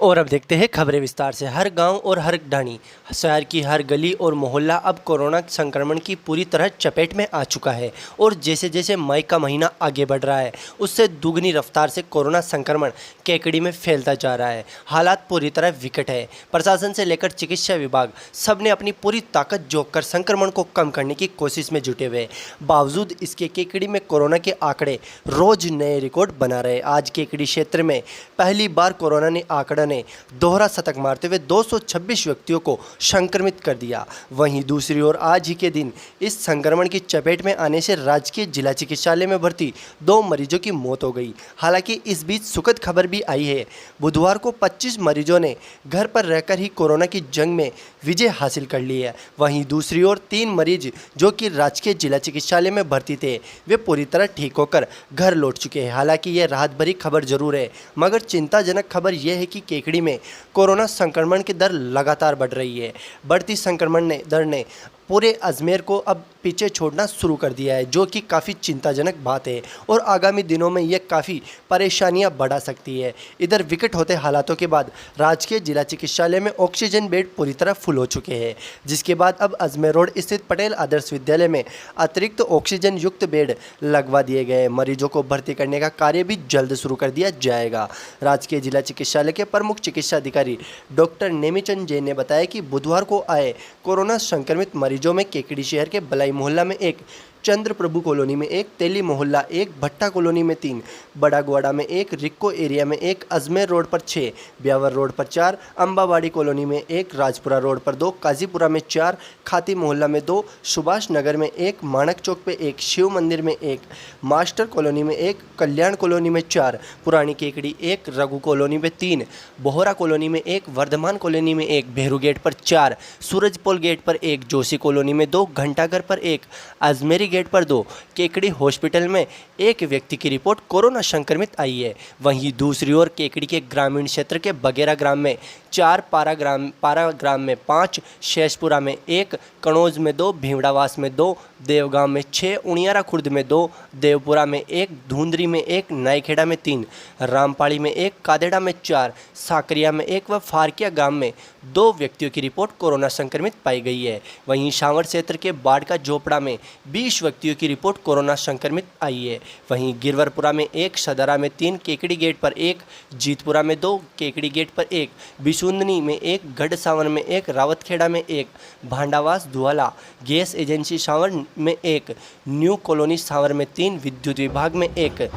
और अब देखते हैं खबरें विस्तार से। हर गांव और हर ढाणी, शहर की हर गली और मोहल्ला अब कोरोना संक्रमण की पूरी तरह चपेट में आ चुका है। और जैसे जैसे मई का महीना आगे बढ़ रहा है, उससे दुगनी रफ्तार से कोरोना संक्रमण केकड़ी में फैलता जा रहा है। हालात पूरी तरह विकट है। प्रशासन से लेकर चिकित्सा विभाग सब ने अपनी पूरी ताकत झोंक कर संक्रमण को कम करने की कोशिश में जुटे हुए। बावजूद इसके केकड़ी में कोरोना के आंकड़े रोज नए रिकॉर्ड बना रहे। आज केकड़ी क्षेत्र में पहली बार कोरोना ने आंकड़ा ने दोहरा शतक मारते हुए 226 व्यक्तियों को संक्रमित कर दिया। वहीं दूसरी ओर आज ही के दिन इस संक्रमण की चपेट में आने से राजकीय जिला चिकित्सालय में भर्ती 2 मरीजों की मौत हो गई। हालांकि इस बीच सुखद खबर भी आई है। बुधवार को 25 मरीजों ने घर पर रहकर ही कोरोना की जंग में विजय हासिल कर ली है। वहीं दूसरी ओर 3 मरीज जो कि राजकीय जिला चिकित्सालय में भर्ती थे, वे पूरी तरह ठीक होकर घर लौट चुके हैं। हालांकि यह राहत भरी खबर जरूर है, मगर चिंताजनक खबर यह है कि केकड़ी में कोरोना संक्रमण की दर लगातार बढ़ रही है। बढ़ती संक्रमण दर ने पूरे अजमेर को अब पीछे छोड़ना शुरू कर दिया है, जो कि काफ़ी चिंताजनक बात है और आगामी दिनों में यह काफ़ी परेशानियां बढ़ा सकती है। इधर विकट होते हालातों के बाद राजकीय जिला चिकित्सालय में ऑक्सीजन बेड पूरी तरह फुल हो चुके हैं, जिसके बाद अब अजमेर रोड स्थित पटेल आदर्श विद्यालय में अतिरिक्त ऑक्सीजन युक्त बेड लगवा दिए गए। मरीजों को भर्ती करने का कार्य भी जल्द शुरू कर दिया जाएगा। राजकीय जिला चिकित्सालय के प्रमुख चिकित्सा अधिकारी डॉक्टर नेमीचंद जैन ने बताया कि बुधवार को आए कोरोना संक्रमित मरीजों में केकड़ी शहर के बलाई मोहल्ला में 1, चंद्र प्रभु कॉलोनी में 1, तेली मोहल्ला 1, भट्टा कॉलोनी में 3, बड़ा ग्वाड़ा में 1, रिक्को एरिया में 1, अजमेर रोड पर 6, ब्यावर रोड पर 4, अम्बावाड़ी कॉलोनी में 1, राजपुरा रोड पर 2, काजीपुरा में 4, खाती मोहल्ला में 2, सुभाष नगर में 1, माणक चौक पे 1, शिव मंदिर में 1, मास्टर कॉलोनी में 1, कल्याण कॉलोनी में 4, पुरानी केकड़ी 1, रघु कॉलोनी में 3, बोहरा कॉलोनी में 1, वर्धमान कॉलोनी में 1, भेरू गेट पर 4, सूरजपोल गेट पर 1, जोशी कॉलोनी में 2, घंटाघर पर 1, अजमेरी गेट पर 2, केकड़ी हॉस्पिटल में 1 व्यक्ति की रिपोर्ट कोरोना संक्रमित आई है। वहीं दूसरी ओर केकड़ी के ग्रामीण क्षेत्र के बगेरा ग्राम में 4, पारा ग्राम में 5, शेषपुरा में 1, कनौज में 2, भीवड़ावास में 2, देवगांव में 6, उनियारा खुर्द में 2, देवपुरा में 1, धुंधरी में 1, नाईखेड़ा में 3, रामपाड़ी में 1, कादेड़ा में 4, साकरिया में 1 व फारकिया गांव में 2 व्यक्तियों की रिपोर्ट कोरोना संक्रमित पाई गई है। वहीं शांवर क्षेत्र के बाढ़ का झोपड़ा में 20 व्यक्तियों की रिपोर्ट कोरोना संक्रमित आई है। वहीं गिरवरपुरा में 1, सदरा में 3, केकड़ी गेट पर 1, जीतपुरा में 2, केकड़ी गेट पर 1, बिशुंदनी में 1, गढ़ में 1, रावतखेड़ा में 1, भांडावास धुआला गैस एजेंसी सावर में 1, न्यू कॉलोनी सावर में 3, विद्युत विभाग में 1,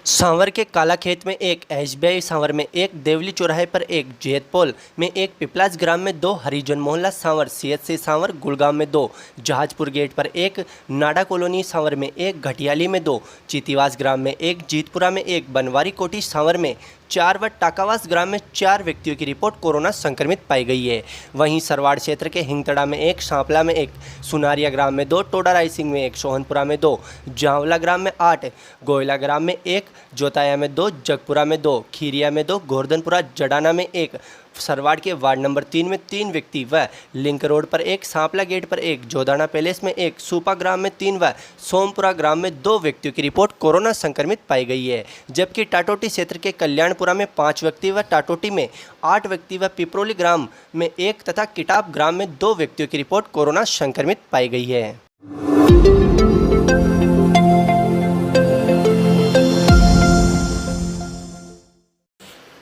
सांवर के काला खेत में 1, एसबीआई सांवर में 1, देवली चौराहे पर 1, जैतपोल में 1, पिपलास ग्राम में 2, हरिजन मोहल्ला सांवर, सीएचसी सांवर, गुड़गांव में 2, जहाजपुर गेट पर 1, नाडा कॉलोनी सांवर में 1, घटियाली में 2, चीतीवास ग्राम में 1, जीतपुरा में 1, बनवारी कोठी सांवर में 4 व टाकावास ग्राम में 4 व्यक्तियों की रिपोर्ट कोरोना संक्रमित पाई गई है। वहीं सरवाड़ क्षेत्र के हिंगतड़ा में 1, सांपला में 1, सुनारिया ग्राम में 2, टोडा रायसिंह में 1, सोहनपुरा में 2, जावला ग्राम में 8, गोयला ग्राम में 1, जोताया में 2, जगपुरा में 2, खीरिया में 2, गोर्धनपुरा जडाना में 1, सरवाड़ के वार्ड नंबर 3 में 3 व्यक्ति व लिंक रोड पर 1, सांपला गेट पर 1, जोदाना पैलेस में 1, सूपा ग्राम में 3 व सोमपुरा ग्राम में 2 व्यक्तियों की रिपोर्ट कोरोना संक्रमित पाई गई है। जबकि टाटोटी क्षेत्र के कल्याणपुरा में 5 व्यक्ति व टाटोटी में 8 व्यक्ति व पिपरोली ग्राम में 1 तथा किटाब ग्राम में 2 व्यक्तियों की रिपोर्ट कोरोना संक्रमित पाई गई है।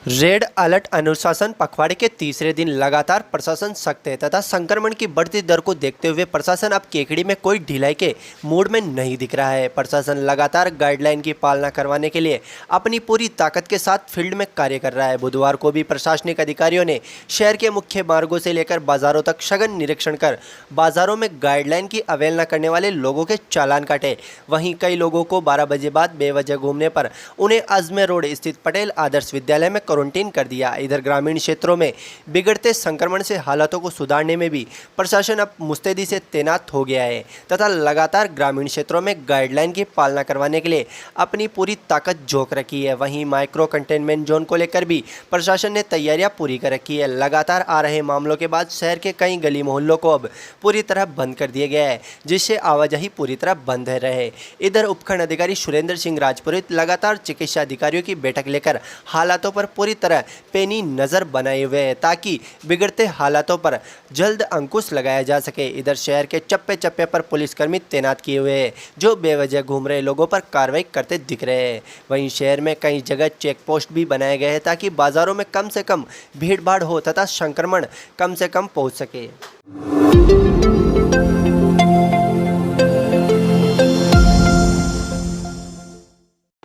रेड अलर्ट अनुशासन पखवाड़े के तीसरे दिन लगातार प्रशासन सख्त है तथा संक्रमण की बढ़ती दर को देखते हुए प्रशासन अब केकड़ी में कोई ढिलाई के मूड में नहीं दिख रहा है। प्रशासन लगातार गाइडलाइन की पालना करवाने के लिए अपनी पूरी ताकत के साथ फील्ड में कार्य कर रहा है। बुधवार को भी प्रशासनिक अधिकारियों ने शहर के मुख्य मार्गों से लेकर बाजारों तक सघन निरीक्षण कर बाजारों में गाइडलाइन की अवहेलना करने वाले लोगों के चालान काटे। वहीं कई लोगों को 12 बजे बाद बेवजह घूमने पर उन्हें अजमेर रोड स्थित पटेल आदर्श विद्यालय में क्वारंटीन कर दिया। इधर ग्रामीण क्षेत्रों में बिगड़ते संक्रमण से हालातों को सुधारने में भी प्रशासन अब मुस्तैदी से तैनात हो गया है तथा लगातार ग्रामीण क्षेत्रों में गाइडलाइन की पालना करवाने के लिए अपनी पूरी ताकत झोंक रखी है। वहीं माइक्रो कंटेनमेंट जोन को लेकर भी प्रशासन ने तैयारियां पूरी कर रखी है। लगातार आ रहे मामलों के बाद शहर के कई गली मोहल्लों को अब पूरी तरह बंद कर दिया गया है, जिससे आवाजाही पूरी तरह बंद रहे। इधर उपखंड अधिकारी सुरेंद्र सिंह राजपुरोहित लगातार चिकित्सा अधिकारियों की बैठक लेकर हालातों पर पूरी तरह पैनी नज़र बनाए हुए हैं ताकि बिगड़ते हालातों पर जल्द अंकुश लगाया जा सके। इधर शहर के चप्पे चप्पे पर पुलिसकर्मी तैनात किए हुए हैं जो बेवजह घूम रहे लोगों पर कार्रवाई करते दिख रहे हैं। वहीं शहर में कई जगह चेक पोस्ट भी बनाए गए हैं ताकि बाज़ारों में कम से कम भीड़ भाड़ हो तथा संक्रमण कम से कम पहुँच सके।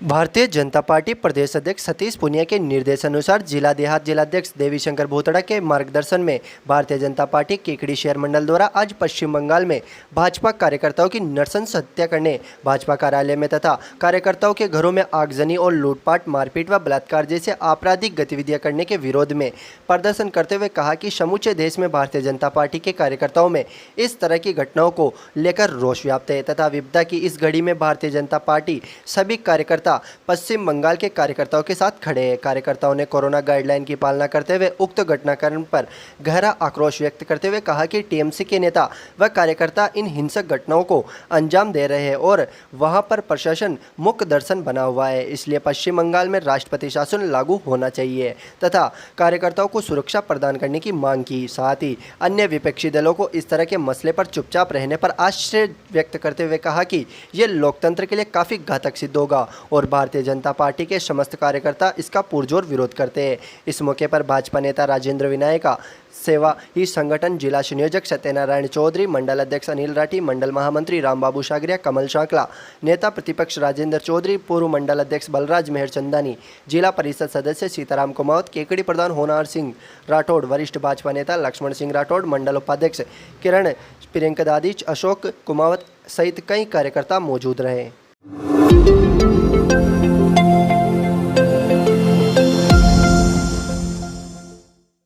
भारतीय जनता पार्टी प्रदेश अध्यक्ष सतीश पुनिया के निर्देशानुसार जिला देहात जिलाध्यक्ष देवीशंकर भूतड़ा के मार्गदर्शन में भारतीय जनता पार्टी केकड़ी शहर मंडल द्वारा आज पश्चिम बंगाल में भाजपा कार्यकर्ताओं की नृशंस हत्या करने, भाजपा कार्यालय में तथा कार्यकर्ताओं के घरों में आगजनी और लूटपाट, मारपीट व बलात्कार जैसे आपराधिक गतिविधियां करने के विरोध में प्रदर्शन करते हुए कहा कि समूचे देश में भारतीय जनता पार्टी के कार्यकर्ताओं में इस तरह की घटनाओं को लेकर रोष व्याप्त है तथा विपदा की इस घड़ी में भारतीय जनता पार्टी सभी कार्यकर्ता पश्चिम बंगाल के कार्यकर्ताओं के साथ खड़े हैं। कार्यकर्ताओं ने कोरोना गाइडलाइन की पालना करते हुए उक्त घटनाक्रम पर गहरा आक्रोश व्यक्त करते हुए कहा कि टीएमसी के नेता व कार्यकर्ता इन हिंसक घटनाओं को अंजाम दे रहे हैं और वहां पर प्रशासन मुख्य दर्शन बना हुआ है। इसलिए पश्चिम बंगाल में राष्ट्रपति शासन लागू होना चाहिए तथा कार्यकर्ताओं को सुरक्षा प्रदान करने की मांग की। साथ ही अन्य विपक्षी दलों को इस तरह के मसले पर चुपचाप रहने पर आश्चर्य व्यक्त करते हुए कहा कि यह लोकतंत्र के लिए काफ़ी घातक सिद्ध होगा और भारतीय जनता पार्टी के समस्त कार्यकर्ता इसका पुरजोर विरोध करते हैं। इस मौके पर भाजपा नेता राजेंद्र विनायका, सेवा ही संगठन जिला संयोजक सत्यनारायण चौधरी, मंडल अध्यक्ष अनिल राठी, मंडल महामंत्री रामबाबू सागरिया, कमल शाकला, नेता प्रतिपक्ष राजेंद्र चौधरी, पूर्व मंडल अध्यक्ष बलराज मेहर चंदानी, जिला परिषद सदस्य सीताराम कुमावत, केकड़ी प्रधान होनार सिंह राठौड़, वरिष्ठ भाजपा नेता लक्ष्मण सिंह राठौड़, मंडल उपाध्यक्ष किरण प्रियंका दादीच, अशोक कुमावत सहित कई कार्यकर्ता मौजूद रहे।